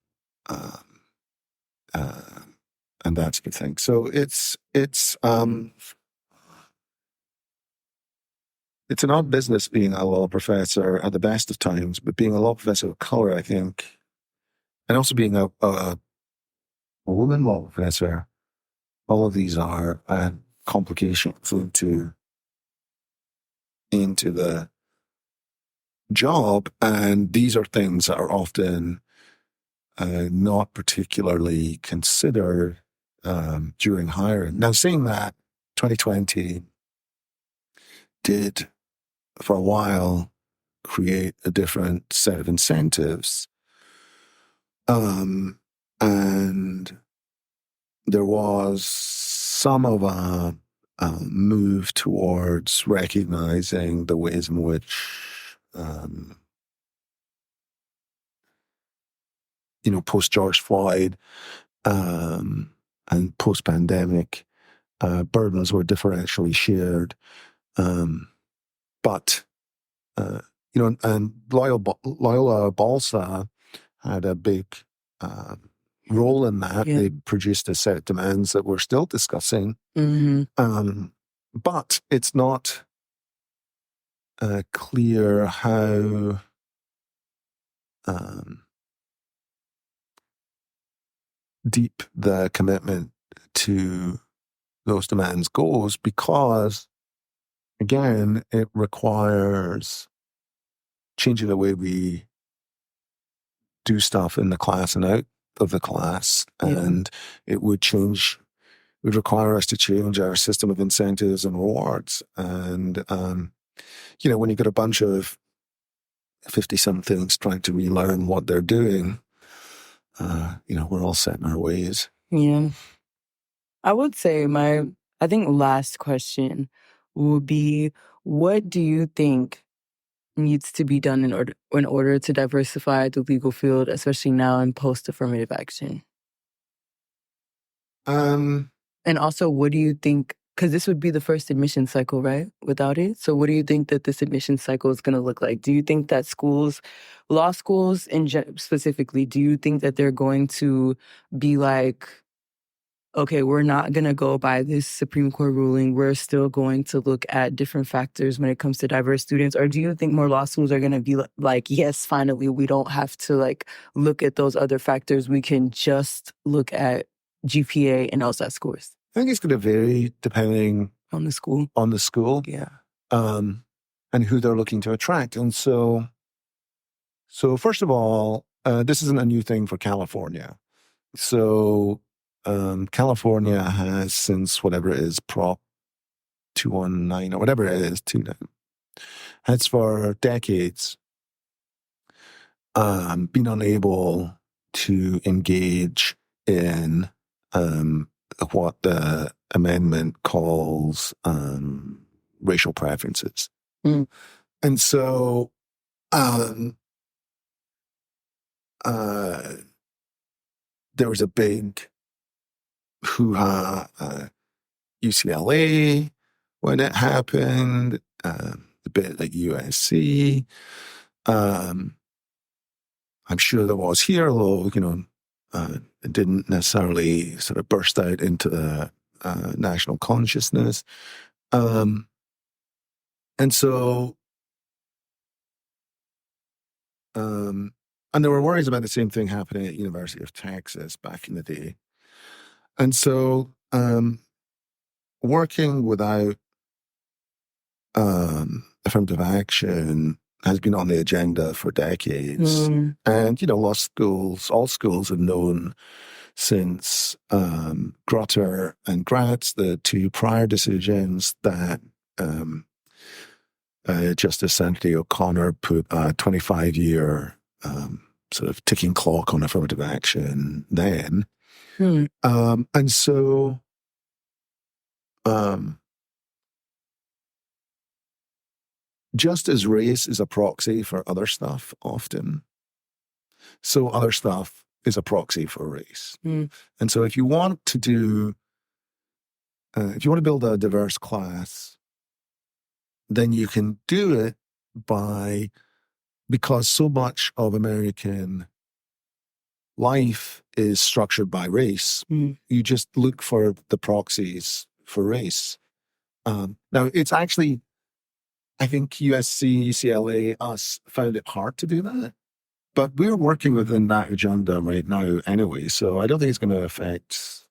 B: and that sort of thing. So it's an odd business being a law professor at the best of times, but being a law professor of color, I think, and also being a woman law professor, all of these are complications into the job, and these are things that are often not particularly considered during hiring. Now, saying that, 2020 did for a while, create a different set of incentives. And there was some of a move towards recognizing the ways in which, post George Floyd and post pandemic, burdens were differentially shared. But and Loyola Balsa had a big role in that.
A: Yeah.
B: They produced a set of demands that we're still discussing.
A: Mm-hmm.
B: But it's not clear how deep the commitment to those demands goes, because, again, it requires changing the way we do stuff in the class and out of the class. And it would require us to change our system of incentives and rewards. And, when you get a bunch of 50-somethings trying to relearn what they're doing, we're all set in our ways.
A: Yeah. I would say I think last question would be, what do you think needs to be done in order to diversify the legal field, especially now in post-affirmative action? And also, what do you think, because this would be the first admission cycle, right, without it? So what do you think that this admission cycle is going to look like? Do you think that law schools specifically, do you think that they're going to be like, okay, we're not going to go by this Supreme Court ruling. We're still going to look at different factors when it comes to diverse students? Or do you think more law schools are going to be like, yes, finally, we don't have to look at those other factors. We can just look at GPA and LSAT scores?
B: I think it's going to vary depending
A: on the school.
B: Yeah. And who they're looking to attract. And so first of all, this isn't a new thing for California. So California has, since whatever it is, Prop 219 or whatever it is, 29, has for decades been unable to engage in what the amendment calls racial preferences.
A: Mm.
B: And so there was a big hoo-ha UCLA when it happened, a bit like USC. I'm sure there was here, although, it didn't necessarily sort of burst out into the national consciousness. And so, and there were worries about the same thing happening at University of Texas back in the day. And so, working without affirmative action has been on the agenda for decades. And, all schools have known since Grutter and Gratz, the two prior decisions, that Justice Anthony O'Connor put a 25-year sort of ticking clock on affirmative action then. And so just as race is a proxy for other stuff often, so other stuff is a proxy for race. And so if you want to build a diverse class, then you can do it because so much of American life is structured by race. You just look for the proxies for race. Now, it's actually, I think USC, UCLA, us found it hard to do that. But we're working within that agenda right now anyway, so I don't think it's going to affect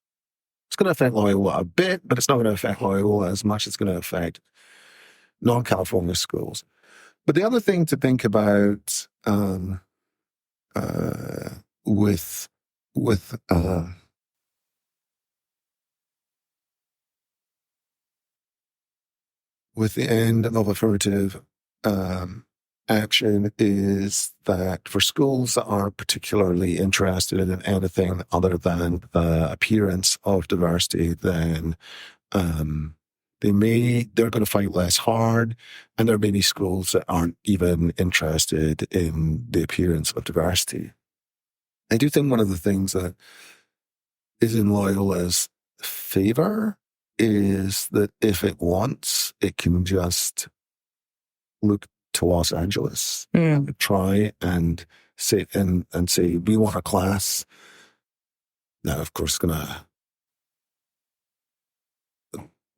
B: Loyola a bit, but it's not going to affect Loyola as much as it's going to affect non-California schools. But the other thing to think about with the end of affirmative action is that for schools that aren't particularly interested in anything other than the appearance of diversity, then they're going to fight less hard, and there may be schools that aren't even interested in the appearance of diversity. I do think one of the things that is in Loyola's favor is that if it wants, it can just look to Los Angeles, try and say we want a class. Now, of course, going to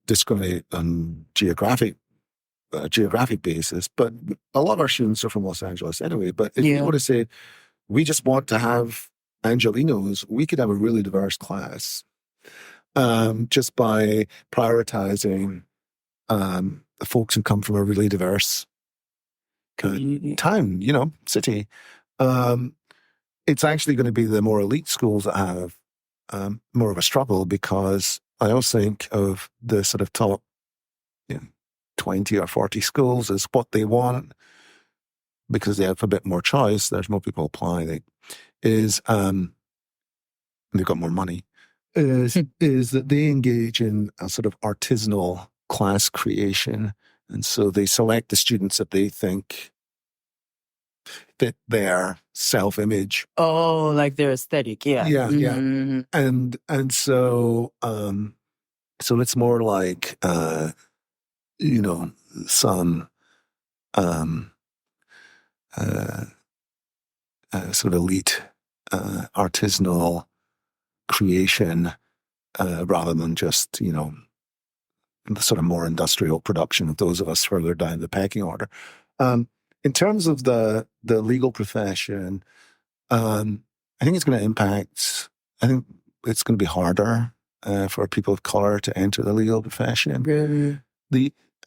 B: discriminate on geographic basis, but a lot of our students are from Los Angeles anyway. But if you were to say, we just want to have Angelinos, we could have a really diverse class just by prioritizing the folks who come from a really diverse town, city. It's actually going to be the more elite schools that have more of a struggle, because I always think of the sort of top 20 or 40 schools as what they want, because they have a bit more choice. There's more people applying. They've got more money. Is that they engage in a sort of artisanal class creation, and so they select the students that they think fit their self-image.
A: Oh, like their aesthetic, yeah.
B: Yeah. And so it's more like some sort of elite artisanal creation rather than just the sort of more industrial production of those of us further down the pecking order. In terms of the legal profession, I think it's going to impact. I think it's going to be harder for people of color to enter the legal profession.
A: Really?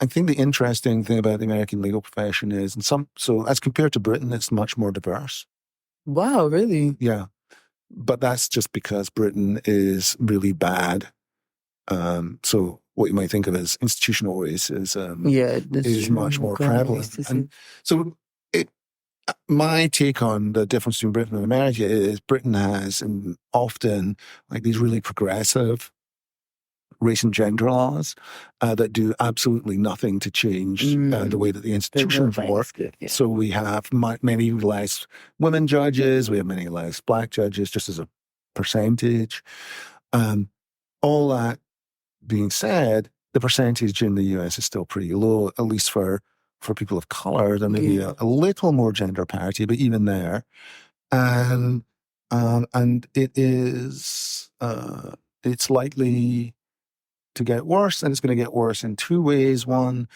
B: I think the interesting thing about the American legal profession is, so as compared to Britain, it's much more diverse.
A: Wow, really?
B: Yeah, but that's just because Britain is really bad. So what you might think of as institutional racism is much more prevalent. And so my take on the difference between Britain and America is Britain has often like these really progressive race and gender laws that do absolutely nothing to change the way that the institutions work.
A: Yeah.
B: So we have many less women judges, we have many less black judges, just as a percentage. All that being said, the percentage in the US is still pretty low, at least for people of color. There may be a little more gender parity, but even there. And it is, it's likely to get worse, and it's going to get worse in two ways. One,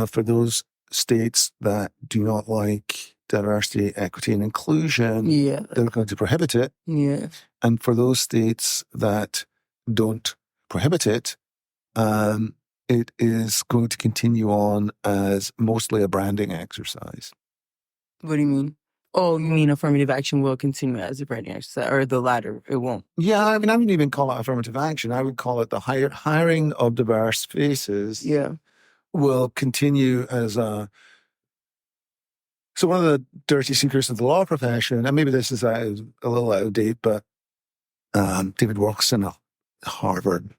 B: for those states that do not like diversity, equity, and inclusion, they're going to prohibit it.
A: Yeah.
B: And for those states that don't prohibit it, it is going to continue on as mostly a branding exercise.
A: What do you mean? Oh, you mean affirmative action will continue as a branding exercise, or the latter, it won't?
B: Yeah, I mean, I wouldn't even call it affirmative action. I would call it the hiring of diverse faces.
A: Yeah.
B: Will continue as a... So one of the dirty secrets of the law profession, and maybe this is a little out of date, but David Wilkerson at Harvard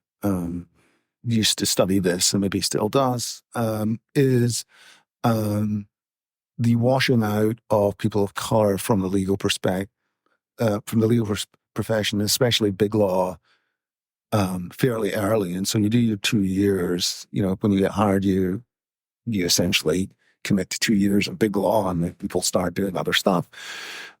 B: used to study this, and maybe still does, is the washing out of people of color from the legal perspective, from the legal profession, especially big law, fairly early. And so you do your 2 years. When you get hired, you essentially commit to 2 years of big law, and then people start doing other stuff.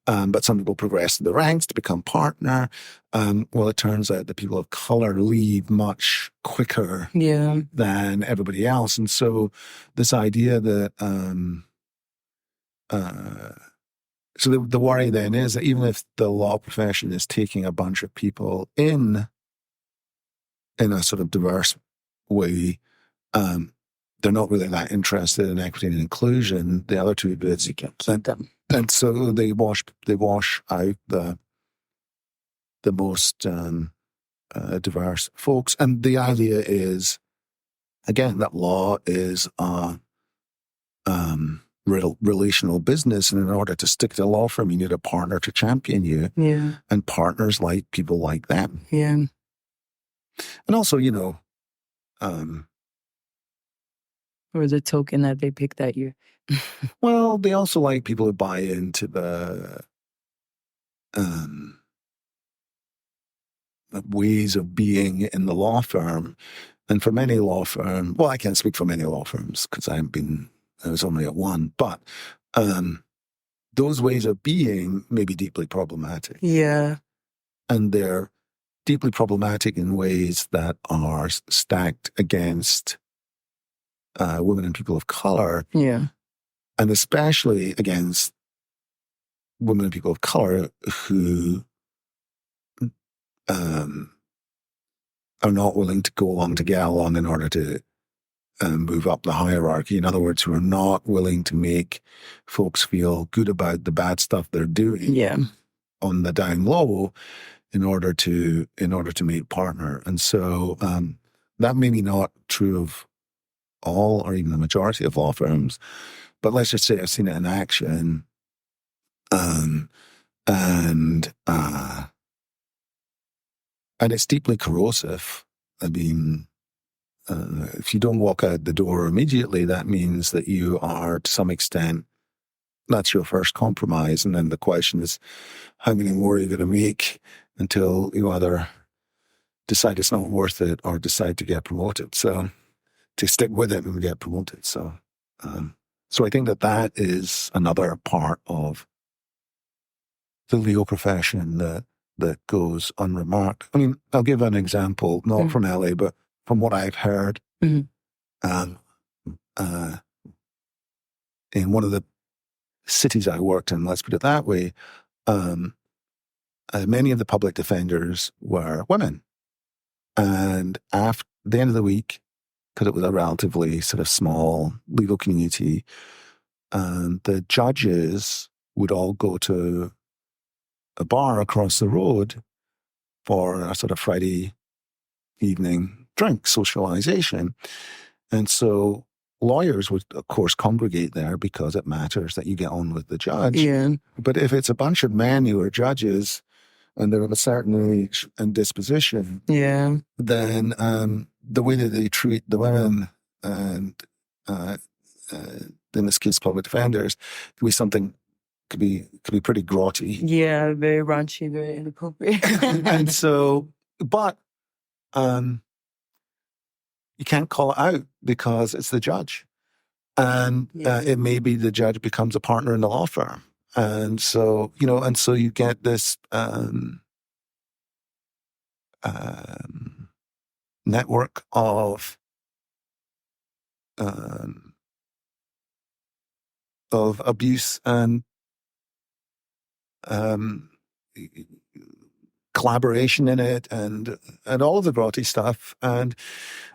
B: But some people progress to the ranks to become partner. Well, it turns out that people of color leave much quicker than everybody else. And so this idea that, so the worry then is that even if the law profession is taking a bunch of people in a sort of diverse way, they're not really that interested in equity and inclusion. The other two bits, you can't keep them. And so they wash out the most diverse folks. And the idea is, again, that law is relational business, and in order to stick to a law firm, you need a partner to champion you, and partners like people like them.
A: And
B: also,
A: or the token that they picked that year.
B: well, they also like people who buy into the ways of being in the law firm. And for many law firms, well, I can't speak for many law firms because I was only at one, but those ways of being may be deeply problematic.
A: Yeah.
B: And they're deeply problematic in ways that are stacked against women and people of color.
A: Yeah.
B: And especially against women and people of color who are not willing to go along to get along in order to move up the hierarchy. In other words, who are not willing to make folks feel good about the bad stuff they're doing on the down low in order to make partner. And so that may be not true of all or even the majority of law firms, but let's just say I've seen it in action. And it's deeply corrosive. I mean, if you don't walk out the door immediately, that means that you are, to some extent, that's your first compromise. And then the question is, how many more are you going to make until you either decide it's not worth it or decide to get promoted? So to stick with it and get promoted. So I think that is another part of the legal profession that goes unremarked. I mean, I'll give an example, not from LA, but from what I've heard. In one of the cities I worked in, let's put it that way, many of the public defenders were women. And after the end of the week, because it was a relatively sort of small legal community, the judges would all go to a bar across the road for a sort of Friday evening drink socialization. And so lawyers would, of course, congregate there because it matters that you get on with the judge.
A: Yeah.
B: But if it's a bunch of men who are judges and they're of a certain age and disposition, then the way that they treat the women and in this case public defenders could be something could be pretty grotty.
A: Yeah, very raunchy, very inappropriate.
B: And so, but you can't call it out because it's the judge. And it may be the judge becomes a partner in the law firm. And so, you get this network of abuse and collaboration in it and all of the grotty stuff. And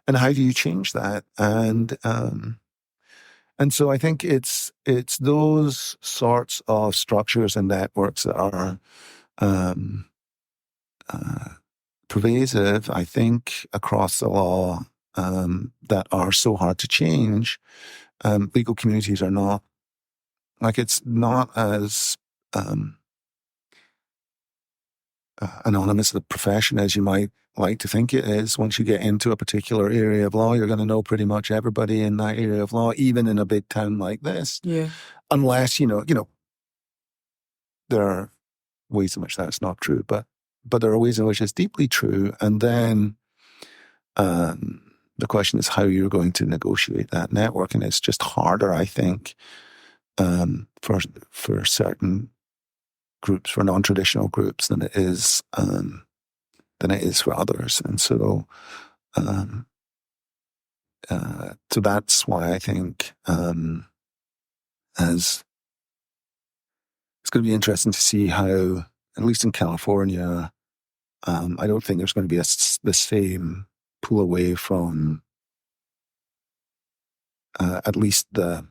B: how do you change that? And so I think it's those sorts of structures and networks that are pervasive, I think, across the law that are so hard to change. Legal communities are not, it's not as anonymous a profession as you might like to think it is. Once you get into a particular area of law, you're going to know pretty much everybody in that area of law, even in a big town like this.
A: Yeah.
B: Unless, there are ways in which that's not true, but there are ways in which it's deeply true. And then the question is how you're going to negotiate that network. And it's just harder, I think, for certain groups, for non-traditional groups, than it is for others. And so so that's why I think as it's going to be interesting to see how, at least in California, I don't think there's going to be the same pull away from at least the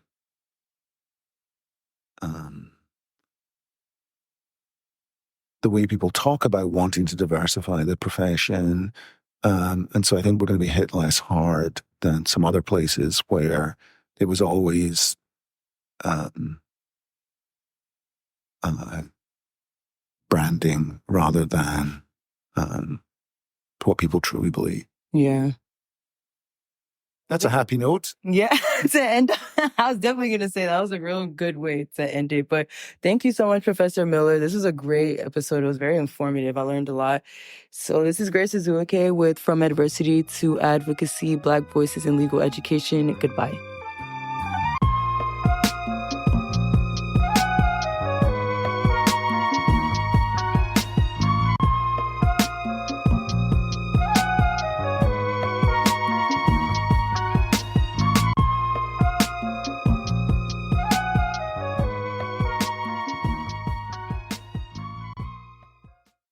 B: way people talk about wanting to diversify the profession. And so I think we're going to be hit less hard than some other places where it was always um, branding rather than what people truly believe.
A: Yeah.
B: That's a happy note.
A: Yeah, to end, I was definitely going to say that was a real good way to end it. But thank you so much, Professor Miller. This was a great episode. It was very informative. I learned a lot. So this is Grace Azuike with From Adversity to Advocacy, Black Voices in Legal Education. Goodbye.